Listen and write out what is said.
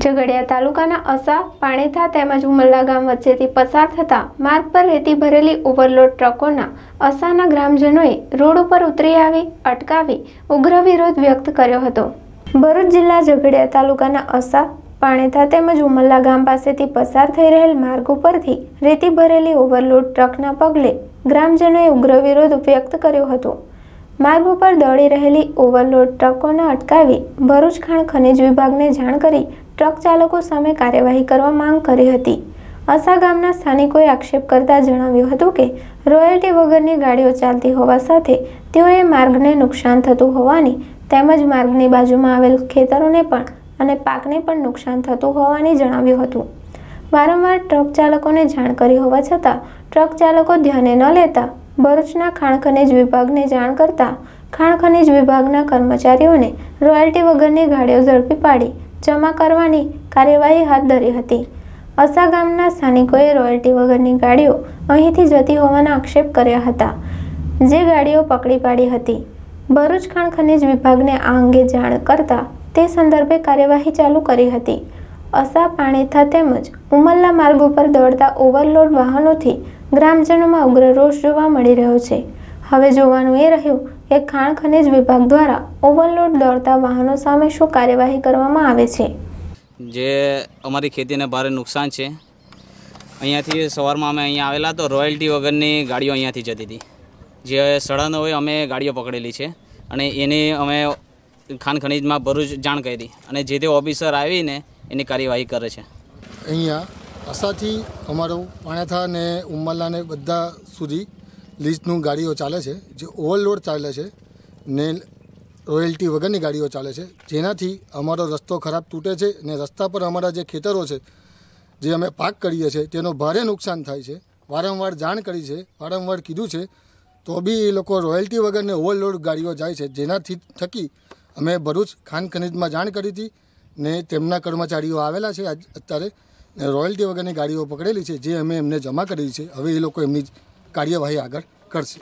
ઝઘડિયા તાલુકાના અસા, પાણીથા તેમજ ઉમરલા ગામ વચ્ચેથી પસાર થતા માર્ગ પર રેતી ભરેલી ઓવરલોડ ટ્રકોના અસાના ગ્રામજનોએ રોડ ઉપર ઉતરી આવી અટકાવી ઉગ્ર વિરોધ વ્યક્ત કર્યો હતો। ભરૂચ જિલ્લા ઝઘડિયા તાલુકાના અસા, પાણીથા તેમજ ઉમરલા ગામ પાસેથી પસાર થઈ રહેલ માર્ગ ઉપરથી રેતી ભરેલી ઓવરલોડ ટ્રકના પગલે ગ્રામજનોએ ઉગ્ર વિરોધ વ્યક્ત કર્યો હતો। માર્ગ ઉપર દોડી રહેલી ઓવરલોડ ટ્રકોને અટકાવી ભરૂચ ખાણ ખનીજ વિભાગને જાણ કરી ટ્રક ચાલકો સામે કાર્યવાહી કરવા માંગ કરી હતી। અસા ગામના સ્થાનિકોએ આક્ષેપ કરતા જણાવ્યું હતું કે રોયલ્ટી વગરની ગાડીઓ ચાલતી હોવા સાથે તેઓએ માર્ગને નુકસાન થતું હોવાની તેમજ માર્ગની બાજુમાં આવેલ ખેતરોને પણ અને પાકને પણ નુકસાન થતું હોવાની જણાવ્યું હતું। વારંવાર ટ્રક ચાલકોને જાણ કરી હોવા છતાં ટ્રક ચાલકો ધ્યાને ન લેતા ભરૂચના ખાણ ખનીજ વિભાગને જાણ કરતા ખાણ ખનીજ વિભાગના કર્મચારીઓને રોયલ્ટી વગરની ગાડીઓ ઝડપી પાડી જમા કરવાની કાર્યવાહી હાથ ધરી હતી। અસા ગામના સ્થાનિકોએ રોયલ્ટી વગરની ગાડીઓ અહીંથી જતી હોવાના આક્ષેપ કર્યા હતા, જે ગાડીઓ પકડી પાડી હતી। ભરૂચ ખાણ ખનીજ વિભાગને આ અંગે જાણ કરતા તે સંદર્ભે કાર્યવાહી ચાલુ કરી હતી। અસા, પાણીથા તેમજ ઉમરલા માર્ગ ઉપર દોડતા ઓવરલોડ વાહનોથી ગ્રામજનોમાં ઉગ્ર રોષ જોવા મળી રહ્યો છે। હવે જોવાનું એ રહ્યું કે ખાણ ખનીજ વિભાગ દ્વારા ઓવરલોડ દોડતા વાહનો સામે શું કાર્યવાહી કરવામાં આવે છે। જે અમારી ખેતીને ભારે નુકસાન છે। અહીંયાથી સવારમાં અમે અહીંયા આવેલા તો રોયલ્ટી વગરની ગાડીઓ અહીંયાથી જતી હતી। જે સડન હોય અમે ગાડીઓ પકડેલી છે અને એની અમે ખાણ ખનીજમાં ભરૂચ જાણ કરી અને જે તે ઓફિસર આવીને એની કાર્યવાહી કરે છે। અહીંયા અસાથી અમારું પાણીથા ને ઉમરલા ને બધા સુધી લીઝનું ગાડીઓ ચાલે છે, જે ઓવરલોડ ચાલે છે ને રોયલ્ટી વગરની ગાડીઓ ચાલે છે, જેનાથી અમારો રસ્તો ખરાબ તૂટે છે ને રસ્તા પર અમારા જે ખેતરો છે, જે અમે પાક કરીએ છીએ તેનો ભારે નુકસાન થાય છે। વારંવાર જાણ કરી છે, વારંવાર કીધું છે, તો બી એ લોકો રોયલ્ટી વગરની ઓવરલોડ ગાડીઓ જાય છે, જેનાથી થકી અમે ભરૂચ ખાણ ખનીજમાં જાણ કરી હતી ને તેમના કર્મચારીઓ આવેલા છે અત્યારે ને રોયલ્ટી વગરની ગાડીઓ પકડેલી છે, જે અમે એમને જમા કરેલી છે। હવે એ લોકો એમની કાર્યવાહી આગળ કરશે।